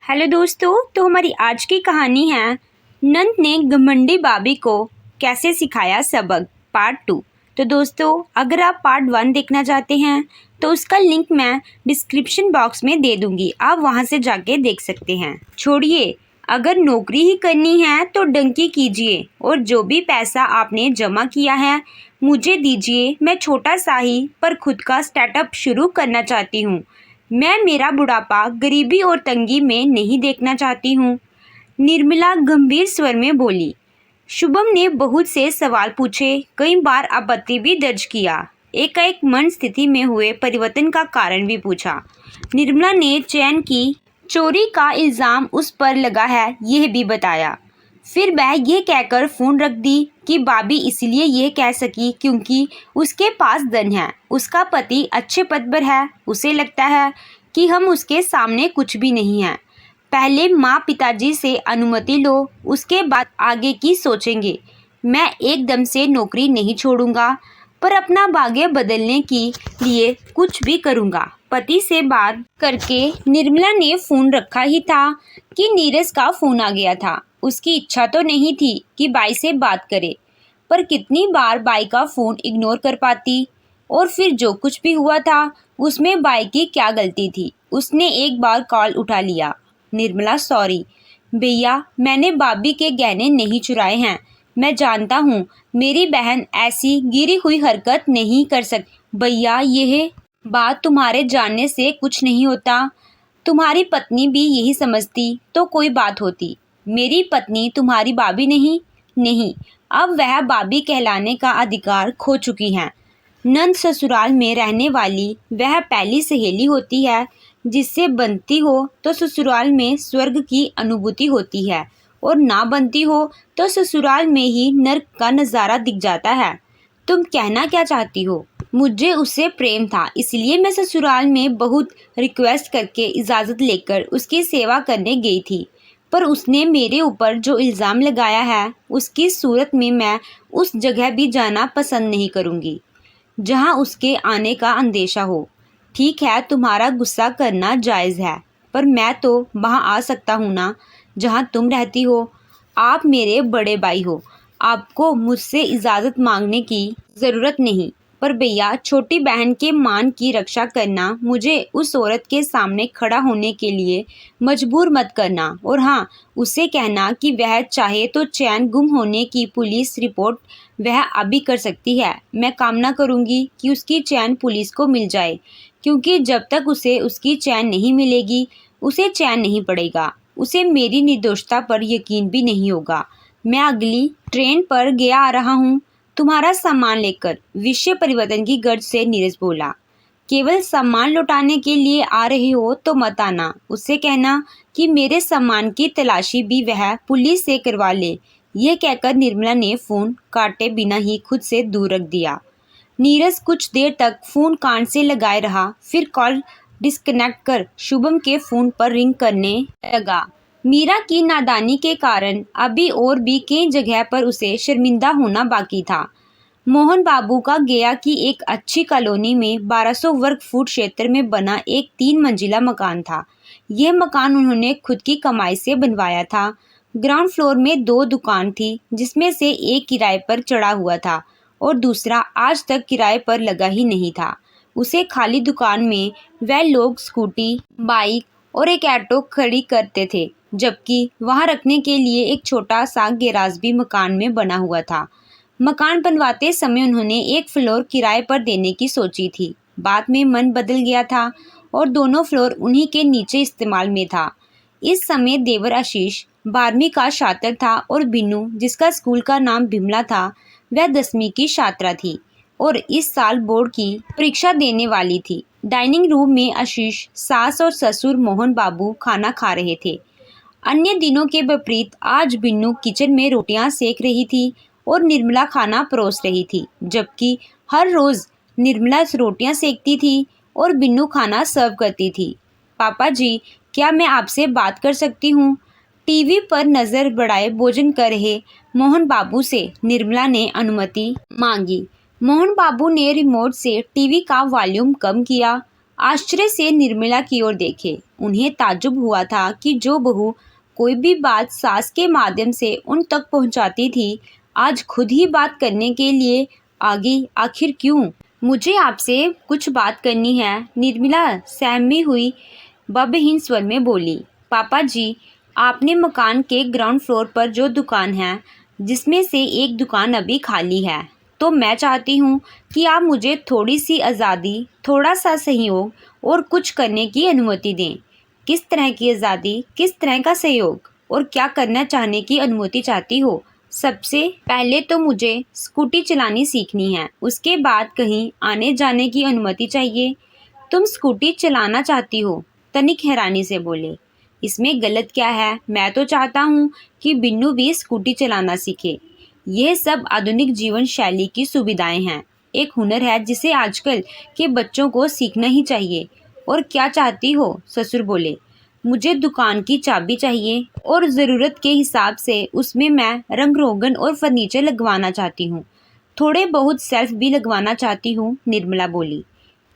Hello दोस्तों, तो हमारी आज की कहानी है नंद ने घमंडी भाभी को कैसे सिखाया सबक पार्ट 2। तो दोस्तों, अगर आप पार्ट 1 देखना चाहते हैं तो उसका लिंक मैं डिस्क्रिप्शन बॉक्स में दे दूंगी, आप वहां से जाके देख सकते हैं। छोड़िए, अगर नौकरी ही करनी है तो डंकी कीजिए और जो भी पैसा आपने जमा किया है मुझे दीजिए। मैं छोटा सा ही पर खुद का स्टार्टअप शुरू करना चाहती हूँ। मैं मेरा बुढ़ापा गरीबी और तंगी में नहीं देखना चाहती हूँ, निर्मला गंभीर स्वर में बोली। शुभम ने बहुत से सवाल पूछे, कई बार आपत्ति भी दर्ज किया, एकाएक मन स्थिति में हुए परिवर्तन का कारण भी पूछा। निर्मला ने चैन की चोरी का इल्ज़ाम उस पर लगा है यह भी बताया। फिर वह यह कहकर फ़ोन रख दी कि भाभी इसलिए यह कह सकी क्योंकि उसके पास धन है, उसका पति अच्छे पद पर है, उसे लगता है कि हम उसके सामने कुछ भी नहीं हैं। पहले माँ पिताजी से अनुमति लो, उसके बाद आगे की सोचेंगे। मैं एकदम से नौकरी नहीं छोड़ूंगा, पर अपना भाग्य बदलने के लिए कुछ भी करूंगा। पति से बात करके निर्मला ने फ़ोन रखा ही था कि नीरज का फ़ोन आ गया था। उसकी इच्छा तो नहीं थी कि बाई से बात करे, पर कितनी बार बाई का फ़ोन इग्नोर कर पाती। और फिर जो कुछ भी हुआ था उसमें बाई की क्या गलती थी। उसने एक बार कॉल उठा लिया। निर्मला, सॉरी भैया, मैंने भाभी के गहने नहीं चुराए हैं। मैं जानता हूँ मेरी बहन ऐसी गिरी हुई हरकत नहीं कर सकती। भैया, यह बात तुम्हारे जानने से कुछ नहीं होता। तुम्हारी पत्नी भी यही समझती तो कोई बात होती। मेरी पत्नी तुम्हारी भाभी नहीं। नहीं, अब वह भाभी कहलाने का अधिकार खो चुकी हैं। नंद ससुराल में रहने वाली वह पहली सहेली होती है जिससे बनती हो तो ससुराल में स्वर्ग की अनुभूति होती है, और ना बनती हो तो ससुराल में ही नर्क का नज़ारा दिख जाता है। तुम कहना क्या चाहती हो? मुझे उससे प्रेम था, इसलिए मैं ससुराल में बहुत रिक्वेस्ट करके इजाज़त लेकर उसकी सेवा करने गई थी, पर उसने मेरे ऊपर जो इल्ज़ाम लगाया है उसकी सूरत में मैं उस जगह भी जाना पसंद नहीं करूँगी जहाँ उसके आने का अंदेशा हो। ठीक है, तुम्हारा गुस्सा करना जायज़ है, पर मैं तो वहाँ आ सकता हूँ ना जहाँ तुम रहती हो। आप मेरे बड़े भाई हो, आपको मुझसे इजाज़त मांगने की ज़रूरत नहीं। पर भैया, छोटी बहन के मान की रक्षा करना, मुझे उस औरत के सामने खड़ा होने के लिए मजबूर मत करना। और हाँ, उसे कहना कि वह चाहे तो चैन गुम होने की पुलिस रिपोर्ट वह अभी कर सकती है। मैं कामना करूँगी कि उसकी चैन पुलिस को मिल जाए, क्योंकि जब तक उसे उसकी चैन नहीं मिलेगी उसे चैन नहीं पड़ेगा। उसे मेरी निर्दोषता पर यकीन भी नहीं होगा। मैं अगली ट्रेन पर गया आ रहा हूँ तुम्हारा सामान लेकर। विषय परिवर्तन की गर्ज से नीरज बोला। केवल सामान लौटाने के लिए आ रहे हो तो मत आना। उससे कहना कि मेरे सामान की तलाशी भी वह पुलिस से करवा ले। यह कहकर निर्मला ने फ़ोन काटे बिना ही खुद से दूर रख दिया। नीरज कुछ देर तक फ़ोन कान से लगाए रहा, फिर कॉल डिस्कनेक्ट कर शुभम के फ़ोन पर रिंग करने लगा। मीरा की नादानी के कारण अभी और भी कई जगह पर उसे शर्मिंदा होना बाकी था। मोहन बाबू का गया की एक अच्छी कॉलोनी में 1200 वर्ग फुट क्षेत्र में बना एक 3 मंजिला मकान था। यह मकान उन्होंने खुद की कमाई से बनवाया था। ग्राउंड फ्लोर में 2 दुकान थी, जिसमें से एक किराए पर चढ़ा हुआ था और दूसरा आज तक किराए पर लगा ही नहीं था। उसे खाली दुकान में वह लोग स्कूटी, बाइक और एक ऑटो खड़ी करते थे, जबकि वहां रखने के लिए एक छोटा सा गैराज भी मकान में बना हुआ था। मकान बनवाते समय उन्होंने एक फ्लोर किराए पर देने की सोची थी। बाद में मन बदल गया था और दोनों फ्लोर उन्हीं के नीचे इस्तेमाल में था। इस समय देवर आशीष 12वीं का छात्र था और बिन्नू, जिसका स्कूल का नाम बिमला था, वह 10वीं की छात्रा थी और इस साल बोर्ड की परीक्षा देने वाली थी। डाइनिंग रूम में आशीष, सास और ससुर मोहन बाबू खाना खा रहे थे। अन्य दिनों के विपरीत आज बिन्नू किचन में रोटियां सेक रही थी और निर्मला खाना परोस रही थी, जबकि हर रोज़ निर्मला रोटियां सेकती थी और बिन्नू खाना सर्व करती थी। पापा जी, क्या मैं आपसे बात कर सकती हूँ? टीवी पर नज़र बढ़ाए भोजन कर रहे मोहन बाबू से निर्मला ने अनुमति मांगी। मोहन बाबू ने रिमोट से टीवी का वॉल्यूम कम किया। आश्चर्य से निर्मला की ओर देखे। उन्हें ताज्जुब हुआ था कि जो बहू कोई भी बात सास के माध्यम से उन तक पहुंचाती थी, आज खुद ही बात करने के लिए आ गई। आखिर क्यों? मुझे आपसे कुछ बात करनी है, निर्मला सहमी हुई बबहीन स्वर में बोली। पापा जी, आपने मकान के ग्राउंड फ्लोर पर जो दुकान है, जिसमें से एक दुकान अभी खाली है, तो मैं चाहती हूँ कि आप मुझे थोड़ी सी आज़ादी, थोड़ा सा सहयोग और कुछ करने की अनुमति दें। किस तरह की आज़ादी, किस तरह का सहयोग और क्या करना चाहने की अनुमति चाहती हो? सबसे पहले तो मुझे स्कूटी चलानी सीखनी है, उसके बाद कहीं आने जाने की अनुमति चाहिए। तुम स्कूटी चलाना चाहती हो? तनिक हैरानी से बोले। इसमें गलत क्या है? मैं तो चाहता हूँ कि बिन्नू भी स्कूटी चलाना सीखे। यह सब आधुनिक जीवन शैली की सुविधाएं हैं, एक हुनर है जिसे आजकल के बच्चों को सीखना ही चाहिए। और क्या चाहती हो? ससुर बोले। मुझे दुकान की चाबी चाहिए और ज़रूरत के हिसाब से उसमें मैं रंग रोगन और फर्नीचर लगवाना चाहती हूँ। थोड़े बहुत सेल्फ भी लगवाना चाहती हूँ, निर्मला बोली।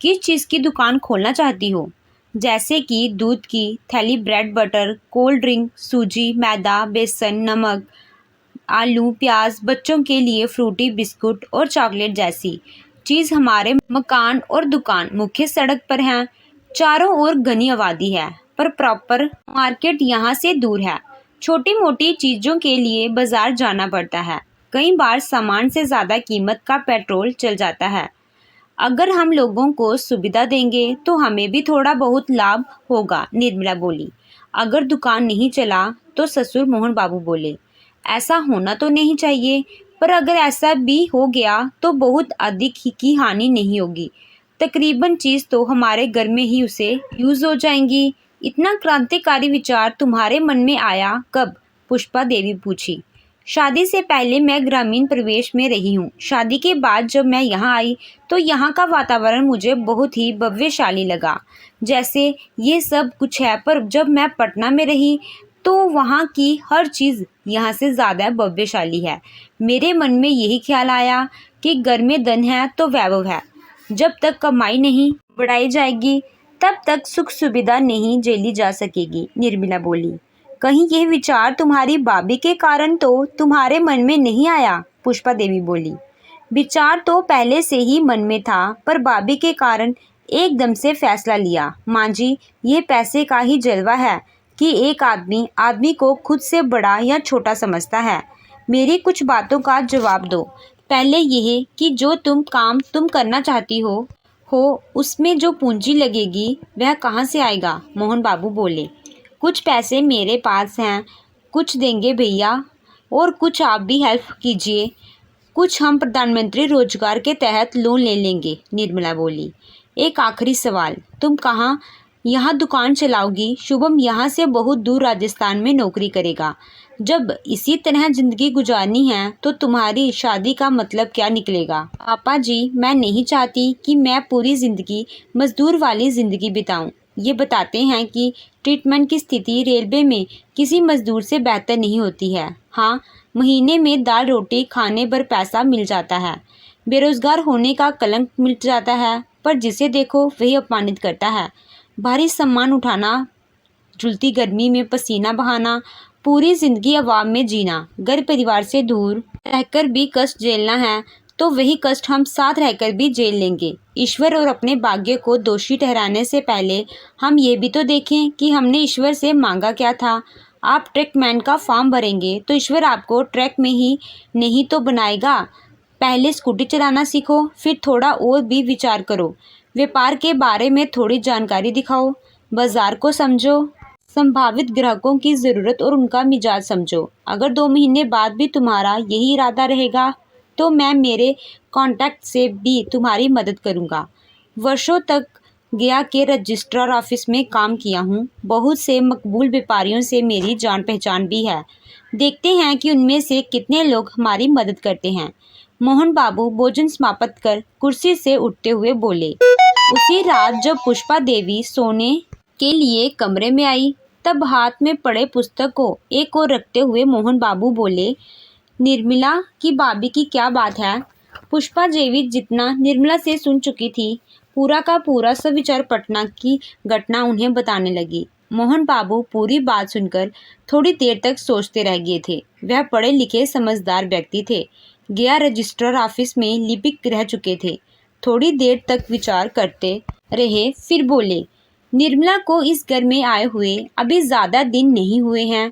किस चीज़ की दुकान खोलना चाहती हो? जैसे कि दूध की थैली, ब्रेड बटर, कोल्ड ड्रिंक, सूजी, मैदा, बेसन, नमक, आलू, प्याज, बच्चों के लिए फ्रूटी, बिस्कुट और चॉकलेट जैसी चीज़। हमारे मकान और दुकान मुख्य सड़क पर हैं। चारों ओर घनी आबादी है, पर प्रॉपर मार्केट यहाँ से दूर है। छोटी मोटी चीज़ों के लिए बाजार जाना पड़ता है। कई बार सामान से ज़्यादा कीमत का पेट्रोल चल जाता है। अगर हम लोगों को सुविधा देंगे तो हमें भी थोड़ा बहुत लाभ होगा, निर्मला बोली। अगर दुकान नहीं चला तो? ससुर मोहन बाबू बोले। ऐसा होना तो नहीं चाहिए, पर अगर ऐसा भी हो गया तो बहुत अधिक ही की हानि नहीं होगी। तकरीबन चीज़ तो हमारे घर में ही उसे यूज़ हो जाएंगी। इतना क्रांतिकारी विचार तुम्हारे मन में आया कब? पुष्पा देवी पूछी। शादी से पहले मैं ग्रामीण परिवेश में रही हूँ। शादी के बाद जब मैं यहाँ आई तो यहाँ का वातावरण मुझे बहुत ही भव्यशाली लगा, जैसे ये सब कुछ है। पर जब मैं पटना में रही तो वहाँ की हर चीज़ यहाँ से ज़्यादा भव्यशाली है। मेरे मन में यही ख्याल आया कि घर में धन है तो वैभव है। जब तक कमाई नहीं बढ़ाई जाएगी तब तक सुख सुविधा नहीं झेली जा सकेगी, निर्मला बोली। कहीं यह विचार तुम्हारी भाभी के कारण तो तुम्हारे मन में नहीं आया? पुष्पा देवी बोली। विचार तो पहले से ही मन में था, पर भाभी के कारण एकदम से फैसला लिया। माँ जी, यह पैसे का ही जलवा है कि एक आदमी को खुद से बड़ा या छोटा समझता है। मेरी कुछ बातों का जवाब दो। पहले यह कि जो काम तुम करना चाहती हो उसमें जो पूंजी लगेगी वह कहाँ से आएगा? मोहन बाबू बोले। कुछ पैसे मेरे पास हैं, कुछ देंगे भैया और कुछ आप भी हेल्प कीजिए। कुछ हम प्रधानमंत्री रोजगार के तहत लोन ले लेंगे, निर्मला बोली। एक आखिरी सवाल, तुम कहाँ यहाँ दुकान चलाओगी? शुभम यहाँ से बहुत दूर राजस्थान में नौकरी करेगा। जब इसी तरह जिंदगी गुजारनी है तो तुम्हारी शादी का मतलब क्या निकलेगा? पापा जी, मैं नहीं चाहती कि मैं पूरी जिंदगी मजदूर वाली जिंदगी बिताऊं। ये बताते हैं कि ट्रीटमेंट की स्थिति रेलवे में किसी मजदूर से बेहतर नहीं होती है। हाँ, महीने में दाल रोटी खाने भर पैसा मिल जाता है। बेरोजगार होने का कलंक मिट जाता है, पर जिसे देखो वही अपमानित करता है। भारी सामान उठाना, झुलती गर्मी में पसीना बहाना, पूरी जिंदगी अवाम में जीना, घर परिवार से दूर रहकर भी कष्ट झेलना है तो वही कष्ट हम साथ रहकर भी झेल लेंगे। ईश्वर और अपने भाग्य को दोषी ठहराने से पहले हम ये भी तो देखें कि हमने ईश्वर से मांगा क्या था। आप ट्रकमैन का फॉर्म भरेंगे तो ईश्वर आपको ट्रक में ही नहीं तो बनाएगा। पहले स्कूटी चलाना सीखो, फिर थोड़ा और भी विचार करो। व्यापार के बारे में थोड़ी जानकारी दिखाओ, बाजार को समझो, संभावित ग्राहकों की ज़रूरत और उनका मिजाज समझो। अगर 2 महीने बाद भी तुम्हारा यही इरादा रहेगा तो मैं मेरे कॉन्टैक्ट से भी तुम्हारी मदद करूंगा। वर्षों तक गया के रजिस्ट्रार ऑफिस में काम किया हूँ। बहुत से मकबूल व्यापारियों से मेरी जान पहचान भी है। देखते हैं कि उनमें से कितने लोग हमारी मदद करते हैं। मोहन बाबू भोजन समाप्त कर कुर्सी से उठते हुए बोले। उसी रात जब पुष्पा देवी सोने के लिए कमरे में आई तब हाथ में पड़े पुस्तक को एक ओर रखते हुए मोहन बाबू बोले, निर्मला की भाभी की क्या बात है? पुष्पा देवी जितना निर्मला से सुन चुकी थी पूरा का पूरा सविचार पटना की घटना उन्हें बताने लगी। मोहन बाबू पूरी बात सुनकर थोड़ी देर तक सोचते रह गए थे। वह पढ़े लिखे समझदार व्यक्ति थे। गया रजिस्ट्रार ऑफिस में लिपिक रह चुके थे। थोड़ी देर तक विचार करते रहे, फिर बोले, निर्मला को इस घर में आए हुए अभी ज़्यादा दिन नहीं हुए हैं,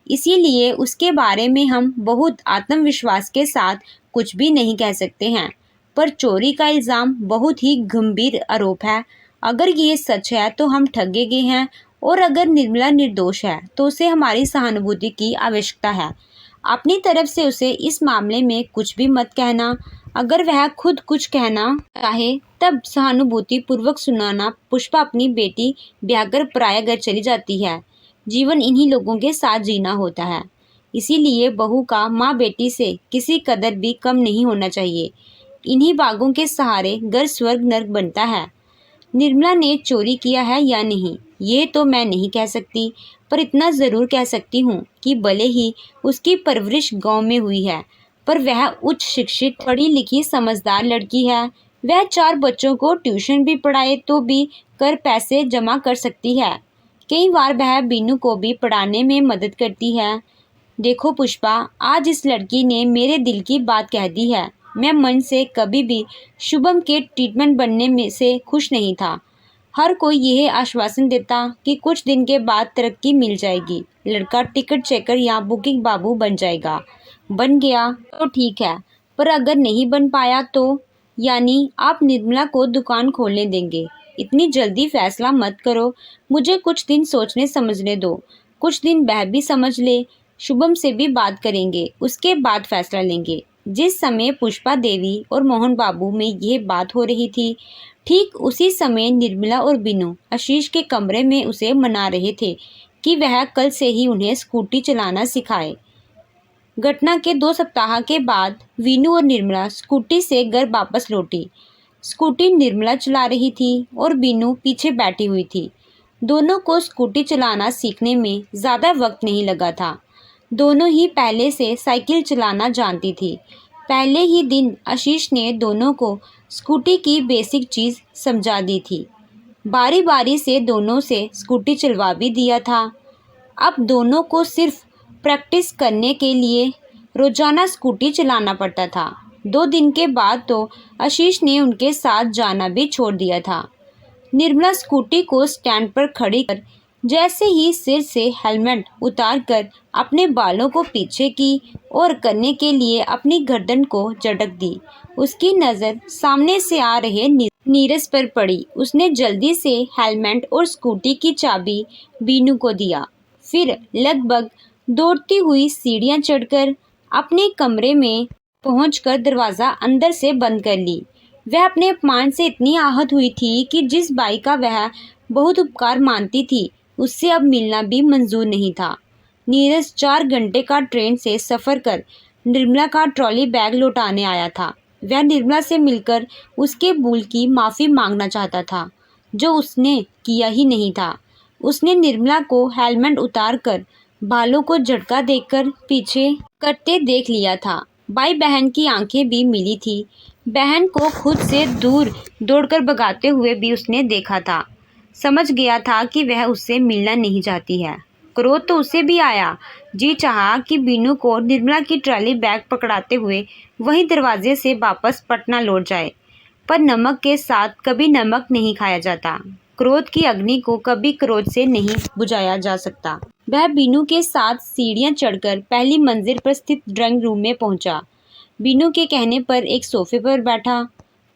इसीलिए उसके बारे में हम बहुत आत्मविश्वास के साथ कुछ भी नहीं कह सकते हैं। पर चोरी का इल्ज़ाम बहुत ही गंभीर आरोप है। अगर ये सच है तो हम ठगे गए हैं, और अगर निर्मला निर्दोष है तो उसे हमारी सहानुभूति की आवश्यकता है। अपनी तरफ से उसे इस मामले में कुछ भी मत कहना। अगर वह खुद कुछ कहना चाहे तब सहानुभूति पूर्वक सुनाना। पुष्पा अपनी बेटी ब्याहकर पराया घर चली जाती है। जीवन इन्हीं लोगों के साथ जीना होता है, इसीलिए बहू का माँ बेटी से किसी कदर भी कम नहीं होना चाहिए। इन्हीं बागों के सहारे घर स्वर्ग नर्क बनता है। निर्मला ने चोरी किया है या नहीं, ये तो मैं नहीं कह सकती, पर इतना ज़रूर कह सकती हूँ कि भले ही उसकी परवरिश गांव में हुई है, पर वह उच्च शिक्षित, पढ़ी लिखी, समझदार लड़की है। वह 4 बच्चों को ट्यूशन भी पढ़ाए तो भी कर पैसे जमा कर सकती है। कई बार वह बीनू को भी पढ़ाने में मदद करती है। देखो पुष्पा, आज इस लड़की ने मेरे दिल की बात कह दी है। मैं मन से कभी भी शुभम के ट्रीटमेंट बनने में से खुश नहीं था। हर कोई यह आश्वासन देता कि कुछ दिन के बाद तरक्की मिल जाएगी, लड़का टिकट चेकर या बुकिंग बाबू बन जाएगा। बन गया तो ठीक है, पर अगर नहीं बन पाया तो? यानी आप निर्मला को दुकान खोलने देंगे? इतनी जल्दी फैसला मत करो, मुझे कुछ दिन सोचने समझने दो। कुछ दिन वह भी समझ ले, शुभम से भी बात करेंगे, उसके बाद फैसला लेंगे। जिस समय पुष्पा देवी और मोहन बाबू में यह बात हो रही थी, ठीक उसी समय निर्मला और बिनू आशीष के कमरे में उसे मना रहे थे कि वह कल से ही उन्हें स्कूटी चलाना सिखाए। घटना के 2 सप्ताह के बाद वीनू और निर्मला स्कूटी से घर वापस लौटी। स्कूटी निर्मला चला रही थी और बीनू पीछे बैठी हुई थी। दोनों को स्कूटी चलाना सीखने में ज़्यादा वक्त नहीं लगा था। दोनों ही पहले से साइकिल चलाना जानती थी। पहले ही दिन आशीष ने दोनों को स्कूटी की बेसिक चीज़ समझा दी थी। बारी बारी से दोनों से स्कूटी चलवा भी दिया था। अब दोनों को सिर्फ प्रैक्टिस करने के लिए रोज़ाना स्कूटी चलाना पड़ता था। 2 दिन के बाद तो आशीष ने उनके साथ जाना भी छोड़ दिया था। निर्मला स्कूटी को स्टैंड पर खड़ी कर जैसे ही सिर से हेलमेट उतारकर अपने बालों को पीछे की और करने के लिए अपनी गर्दन को झटक दी, उसकी नज़र सामने से आ रहे नीरज पर पड़ी। उसने जल्दी से हेलमेट और स्कूटी की चाबी बीनू को दिया, फिर लगभग दौड़ती हुई सीढ़ियां चढ़कर अपने कमरे में पहुंचकर दरवाज़ा अंदर से बंद कर ली। वह अपने अपमान से इतनी आहत हुई थी कि जिस बाई का वह बहुत उपकार मानती थी, उससे अब मिलना भी मंजूर नहीं था। नीरज 4 घंटे का ट्रेन से सफ़र कर निर्मला का ट्रॉली बैग लौटाने आया था। वह निर्मला से मिलकर उसके भूल की माफ़ी मांगना चाहता था, जो उसने किया ही नहीं था। उसने निर्मला को हेलमेट उतार कर बालों को झटका देकर पीछे करते देख लिया था। भाई बहन की आंखें भी मिली थी। बहन को खुद से दूर दौड़कर भगाते हुए भी उसने देखा था। समझ गया था कि वह उससे मिलना नहीं चाहती है। क्रोध तो उसे भी आया। जी चाहा कि बीनू को निर्मला की ट्रॉली बैग पकड़ाते हुए वहीं दरवाजे से वापस पटना लौट जाए, पर नमक के साथ कभी नमक नहीं खाया जाता। क्रोध की अग्नि को कभी क्रोध से नहीं बुझाया जा सकता। वह बीनू के साथ सीढ़ियां चढ़कर पहली मंजिल पर स्थित ड्राइंग रूम में पहुंचा। बीनू के कहने पर एक सोफे पर बैठा।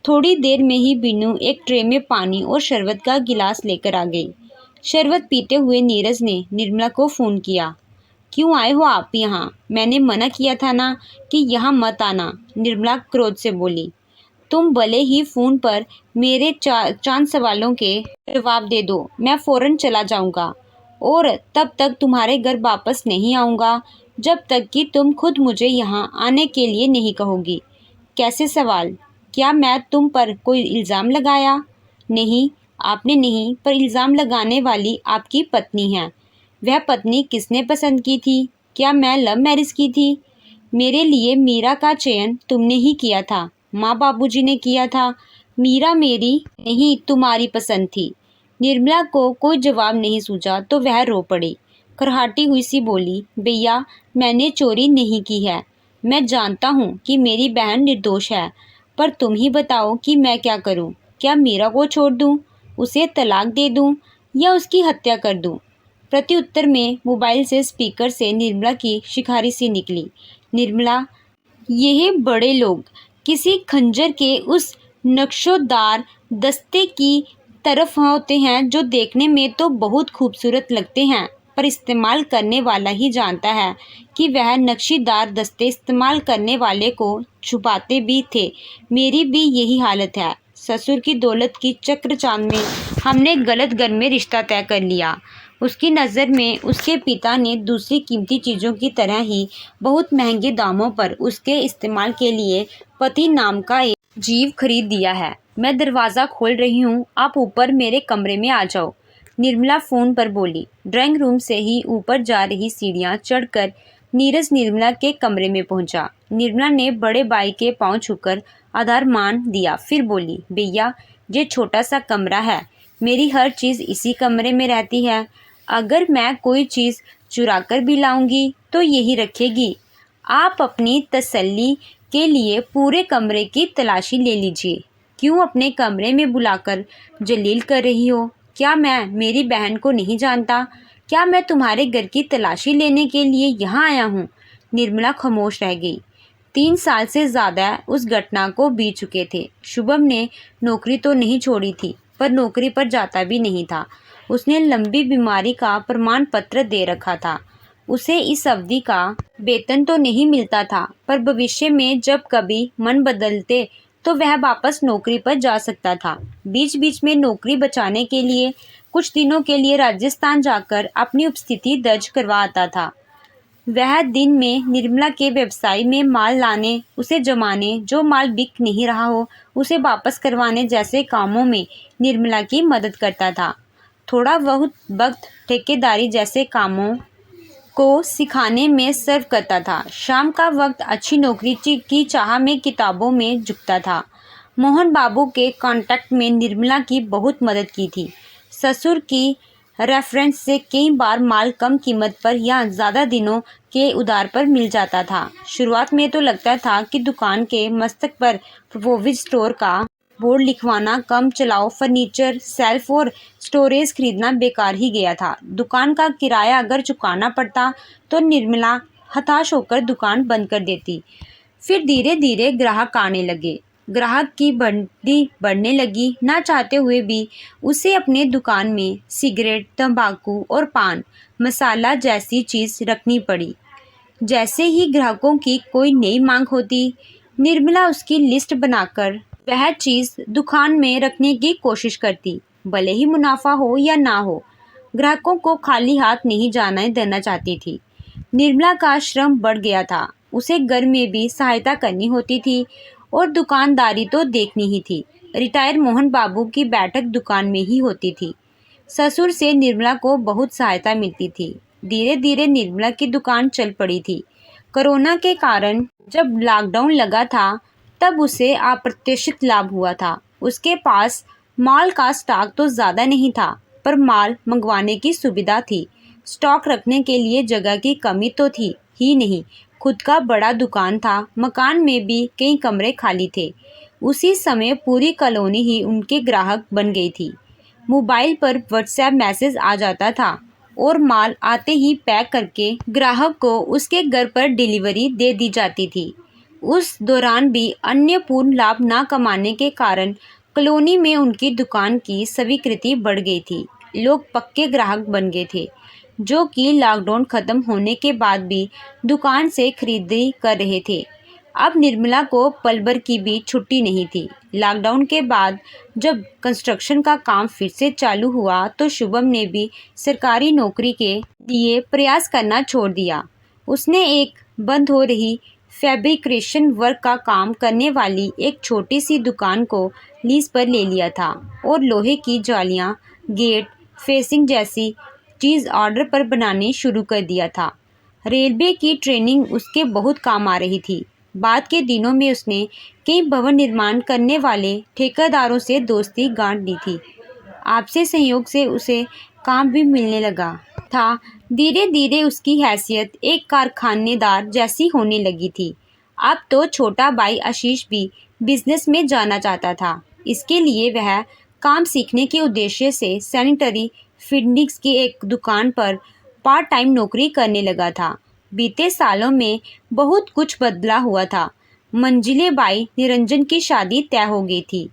थोड़ी देर में ही बीनू एक ट्रे में पानी और शरबत का गिलास लेकर आ गई। शरबत पीते हुए नीरज ने निर्मला को फ़ोन किया। क्यों आए हो आप यहाँ? मैंने मना किया था ना कि यहाँ मत आना, निर्मला क्रोध से बोली। तुम भले ही फ़ोन पर मेरे चांद सवालों के जवाब दे दो, मैं फ़ौरन चला जाऊँगा और तब तक तुम्हारे घर वापस नहीं आऊँगा जब तक कि तुम खुद मुझे यहाँ आने के लिए नहीं कहोगी। कैसे सवाल? क्या मैं तुम पर कोई इल्ज़ाम लगाया? नहीं, आपने नहीं, पर इल्ज़ाम लगाने वाली आपकी पत्नी है। वह पत्नी किसने पसंद की थी? क्या मैं लव मैरिज की थी? मेरे लिए मीरा का चयन तुमने ही किया था, माँ बाबूजी ने किया था। मीरा मेरी नहीं तुम्हारी पसंद थी। निर्मला को कोई जवाब नहीं सूझा तो वह रो पड़ी। खरहाटी हुई सी बोली, भैया मैंने चोरी नहीं की है। मैं जानता हूँ कि मेरी बहन निर्दोष है, पर तुम ही बताओ कि मैं क्या करूँ। क्या मीरा को छोड़ दूँ, उसे तलाक दे दूँ या उसकी हत्या कर दूँ? प्रत्युत्तर में मोबाइल से स्पीकर से निर्मला की शिकारी सी निकली, निर्मला, यह बड़े लोग किसी खंजर के उस नक्शोदार दस्ते की तरफ होते हैं जो देखने में तो बहुत खूबसूरत लगते हैं, पर इस्तेमाल करने वाला ही जानता है कि वह नक्शीदार दस्ते इस्तेमाल करने वाले को छुपाते भी थे। मेरी भी यही हालत है। ससुर की दौलत की चक्रचांद में हमने गलत घर में रिश्ता तय कर लिया। उसकी नज़र में उसके पिता ने दूसरी कीमती चीज़ों की तरह ही बहुत महंगे दामों पर उसके इस्तेमाल के लिए पति नाम का एक जीव खरीद दिया है। मैं दरवाज़ा खोल रही हूँ, आप ऊपर मेरे कमरे में आ जाओ, निर्मला फ़ोन पर बोली। ड्राइंग रूम से ही ऊपर जा रही सीढ़ियाँ चढ़कर नीरज निर्मला के कमरे में पहुँचा। निर्मला ने बड़े भाई के पाँव छूकर आधार मान दिया, फिर बोली, भैया ये छोटा सा कमरा है, मेरी हर चीज़ इसी कमरे में रहती है। अगर मैं कोई चीज़ चुरा कर भी लाऊंगी तो यही रखेगी। आप अपनी तसल्ली के लिए पूरे कमरे की तलाशी ले लीजिए। क्यों अपने कमरे में बुलाकर जलील कर रही हो? क्या मैं मेरी बहन को नहीं जानता? क्या मैं तुम्हारे घर की तलाशी लेने के लिए यहाँ आया हूँ? निर्मला खामोश रह गई। 3 साल से ज़्यादा उस घटना को बीत चुके थे। शुभम ने नौकरी तो नहीं छोड़ी थी, पर नौकरी पर जाता भी नहीं था। उसने लंबी बीमारी का प्रमाण पत्र दे रखा था। उसे इस अवधि का वेतन तो नहीं मिलता था, पर भविष्य में जब कभी मन बदलते तो वह वापस नौकरी पर जा सकता था। बीच बीच में नौकरी बचाने के लिए कुछ दिनों के लिए राजस्थान जाकर अपनी उपस्थिति दर्ज करवा आता था। वह दिन में निर्मला के व्यवसाय में माल लाने, उसे जमाने, जो माल बिक नहीं रहा हो उसे वापस करवाने जैसे कामों में निर्मला की मदद करता था। थोड़ा बहुत वक्त ठेकेदारी जैसे कामों को सिखाने में सर्व करता था। शाम का वक्त अच्छी नौकरी की चाह में किताबों में झुकता था। मोहन बाबू के कॉन्टैक्ट में निर्मला की बहुत मदद की थी। ससुर की रेफरेंस से कई बार माल कम कीमत पर या ज़्यादा दिनों के उधार पर मिल जाता था। शुरुआत में तो लगता था कि दुकान के मस्तक पर प्रोविज स्टोर का बोर्ड लिखवाना, कम चलाओ फर्नीचर, सेल्फ और स्टोरेज खरीदना बेकार ही गया था। दुकान का किराया अगर चुकाना पड़ता तो निर्मला हताश होकर दुकान बंद कर देती। फिर धीरे धीरे ग्राहक आने लगे। ग्राहक की भर्ती बढ़ने लगी। ना चाहते हुए भी उसे अपने दुकान में सिगरेट, तंबाकू और पान मसाला जैसी चीज़ रखनी पड़ी। जैसे ही ग्राहकों की कोई नई मांग होती, निर्मला उसकी लिस्ट बनाकर वह चीज़ दुकान में रखने की कोशिश करती, भले ही मुनाफा हो या ना हो। ग्राहकों को खाली हाथ नहीं जाने देना चाहती थी। निर्मला का श्रम बढ़ गया था। उसे घर में भी सहायता करनी होती थी और दुकानदारी तो देखनी ही थी। रिटायर मोहन बाबू की बैठक दुकान में ही होती थी। ससुर से निर्मला को बहुत सहायता मिलती थी। धीरे धीरे निर्मला की दुकान चल पड़ी थी। कोरोना के कारण जब लॉकडाउन लगा था तब उसे अप्रत्याशित लाभ हुआ था। उसके पास माल का स्टॉक तो ज़्यादा नहीं था, पर माल मंगवाने की सुविधा थी। स्टॉक रखने के लिए जगह की कमी तो थी ही नहीं, खुद का बड़ा दुकान था। मकान में भी कई कमरे खाली थे। उसी समय पूरी कॉलोनी ही उनके ग्राहक बन गई थी। मोबाइल पर व्हाट्सएप मैसेज आ जाता था और माल आते ही पैक करके ग्राहक को उसके घर पर डिलीवरी दे दी जाती थी। उस दौरान भी अन्य पूर्ण लाभ ना कमाने के कारण कॉलोनी में उनकी दुकान की स्वीकृति बढ़ गई थी। लोग पक्के ग्राहक बन गए थे, जो कि लॉकडाउन ख़त्म होने के बाद भी दुकान से खरीदारी कर रहे थे। अब निर्मला को पल भर की भी छुट्टी नहीं थी। लॉकडाउन के बाद जब कंस्ट्रक्शन का काम फिर से चालू हुआ तो शुभम ने भी सरकारी नौकरी के लिए प्रयास करना छोड़ दिया। उसने एक बंद हो रही फैब्रिकेशन वर्क का काम करने वाली एक छोटी सी दुकान को लीज पर ले लिया था और लोहे की जालियां, गेट, फेसिंग जैसी चीज़ ऑर्डर पर बनाने शुरू कर दिया था। रेलवे की ट्रेनिंग उसके बहुत काम आ रही थी। बाद के दिनों में उसने कई भवन निर्माण करने वाले ठेकेदारों से दोस्ती गांठ ली थी। आपसी सहयोग से उसे काम भी मिलने लगा था। धीरे धीरे उसकी हैसियत एक कारखानेदार जैसी होने लगी थी। अब तो छोटा भाई आशीष भी बिजनेस में जाना चाहता था। इसके लिए वह काम सीखने के उद्देश्य से सैनिटरी फिटिंग्स की एक दुकान पर पार्ट टाइम नौकरी करने लगा था। बीते सालों में बहुत कुछ बदला हुआ था। मंजिले बाई निरंजन की शादी तय हो गई थी।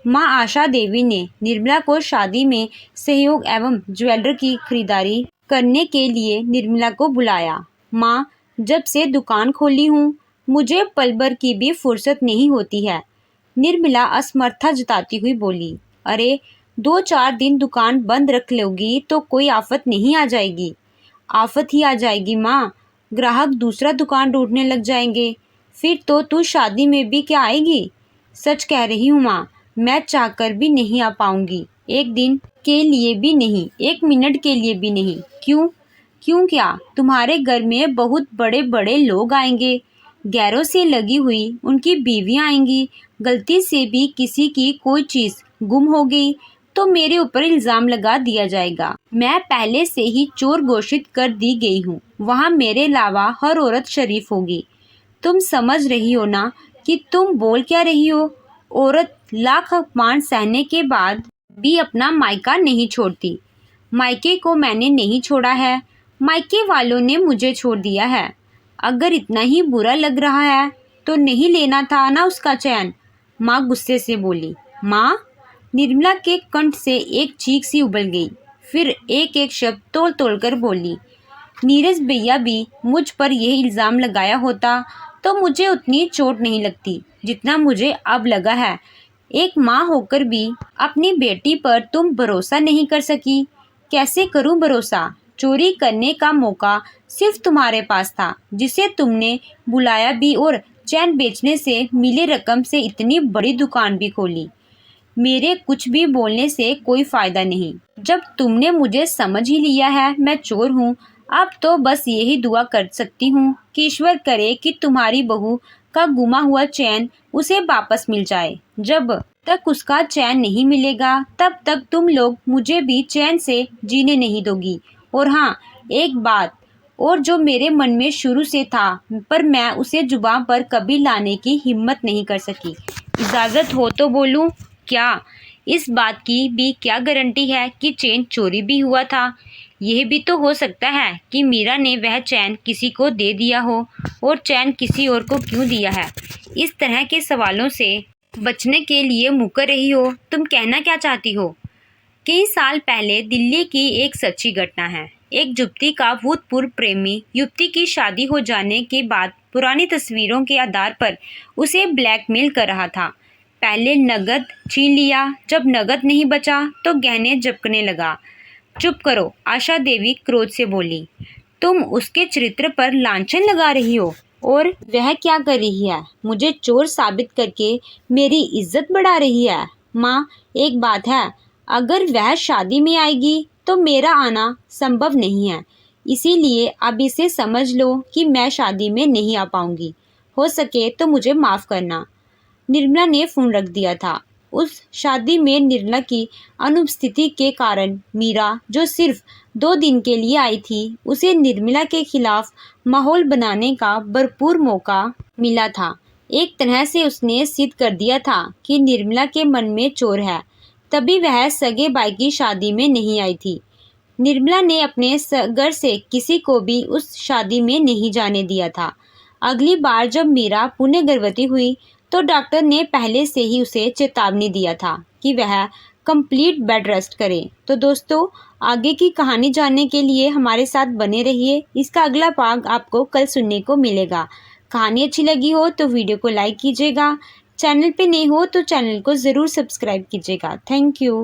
माँ आशा देवी ने निर्मला को शादी में सहयोग एवं ज्वेलरी की खरीदारी करने के लिए निर्मला को बुलाया। माँ, जब से दुकान खोली हूँ मुझे पल भर की भी फुर्सत नहीं होती है, निर्मला असमर्था जताती हुई बोली। अरे 2-4 दिन दुकान बंद रख लोगी तो कोई आफत नहीं आ जाएगी? आफत ही आ जाएगी माँ, ग्राहक दूसरा दुकान ढूंढने लग जाएंगे, फिर तो तू शादी में भी क्या आएगी? सच कह रही हूँ माँ, मैं चाहकर भी नहीं आ पाऊंगी, एक दिन के लिए भी नहीं, 1 मिनट के लिए भी नहीं। क्यों? क्यों क्या? तुम्हारे घर में बहुत बड़े बड़े लोग आएंगे, गैरों से लगी हुई उनकी बीवियां आएंगी, गलती से भी किसी की कोई चीज़ गुम हो गई तो मेरे ऊपर इल्ज़ाम लगा दिया जाएगा। मैं पहले से ही चोर घोषित कर दी गई हूँ, वहाँ मेरे अलावा हर औरत शरीफ होगी। तुम समझ रही हो ना कि तुम बोल क्या रही हो? औरत लाख अपमान सहने के बाद भी अपना मायका नहीं छोड़ती। मायके को मैंने नहीं छोड़ा है, मायके वालों ने मुझे छोड़ दिया है। अगर इतना ही बुरा लग रहा है तो नहीं लेना था ना उसका चैन, माँ गुस्से से बोली। माँ, निर्मला के कंठ से एक चीख सी उबल गई, फिर एक एक शब्द तोल तोल कर बोली। नीरज भैया भी मुझ पर यह इल्ज़ाम लगाया होता तो मुझे उतनी चोट नहीं लगती जितना मुझे अब लगा है। एक माँ होकर भी अपनी बेटी पर तुम भरोसा नहीं कर सकी। कैसे करूँ भरोसा? चोरी करने का मौका सिर्फ तुम्हारे पास था, जिसे तुमने बुलाया भी और चैन बेचने से मिली रकम से इतनी बड़ी दुकान भी खोली। मेरे कुछ भी बोलने से कोई फ़ायदा नहीं। जब तुमने मुझे समझ ही लिया है मैं चोर हूँ, अब तो बस यही दुआ कर सकती हूँ कि ईश्वर करे कि तुम्हारी बहू का गुमा हुआ चैन उसे वापस मिल जाए। जब तक उसका चैन नहीं मिलेगा तब तक तुम लोग मुझे भी चैन से जीने नहीं दोगी। और हाँ, एक बात और जो मेरे मन में शुरू से था पर मैं उसे जुबान पर कभी लाने की हिम्मत नहीं कर सकी। इजाज़त हो तो बोलूँ क्या? इस बात की भी क्या गारंटी है कि चैन चोरी भी हुआ था? यह भी तो हो सकता है कि मीरा ने वह चैन किसी को दे दिया हो, और चैन किसी और को क्यों दिया है? इस तरह के सवालों से बचने के लिए मुकर रही हो। तुम कहना क्या चाहती हो? कई साल पहले दिल्ली की एक सच्ची घटना है। एक युवती का भूतपूर्व प्रेमी युवती की शादी हो जाने के बाद पुरानी तस्वीरों के आधार पर उसे ब्लैकमेल कर रहा था। पहले नगद छीन लिया, जब नगद नहीं बचा तो गहने जपकने लगा। चुप करो, आशा देवी क्रोध से बोली। तुम उसके चरित्र पर लांछन लगा रही हो, और वह क्या कर रही है? मुझे चोर साबित करके मेरी इज्जत बढ़ा रही है। माँ, एक बात है, अगर वह शादी में आएगी तो मेरा आना संभव नहीं है, इसीलिए अब इसे समझ लो कि मैं शादी में नहीं आ पाऊंगी। हो सके तो मुझे माफ़ करना। निर्मला ने फ़ोन रख दिया था। उस शादी में निर्मला की अनुपस्थिति के कारण मीरा, जो सिर्फ 2 दिन के लिए आई थी, उसे निर्मला के खिलाफ माहौल बनाने का भरपूर मौका मिला था। एक तरह से उसने सिद्ध कर दिया था कि निर्मला के मन में चोर है, तभी वह सगे भाई की शादी में नहीं आई थी। निर्मला ने अपने घर से किसी को भी उस शादी में नहीं जाने दिया था। अगली बार जब मीरा पुनः गर्भवती हुई तो डॉक्टर ने पहले से ही उसे चेतावनी दिया था कि वह कंप्लीट बेड रेस्ट करे। तो दोस्तों, आगे की कहानी जानने के लिए हमारे साथ बने रहिए। इसका अगला भाग आपको कल सुनने को मिलेगा। कहानी अच्छी लगी हो तो वीडियो को लाइक कीजिएगा, चैनल पे नए हो तो चैनल को ज़रूर सब्सक्राइब कीजिएगा। Thank you.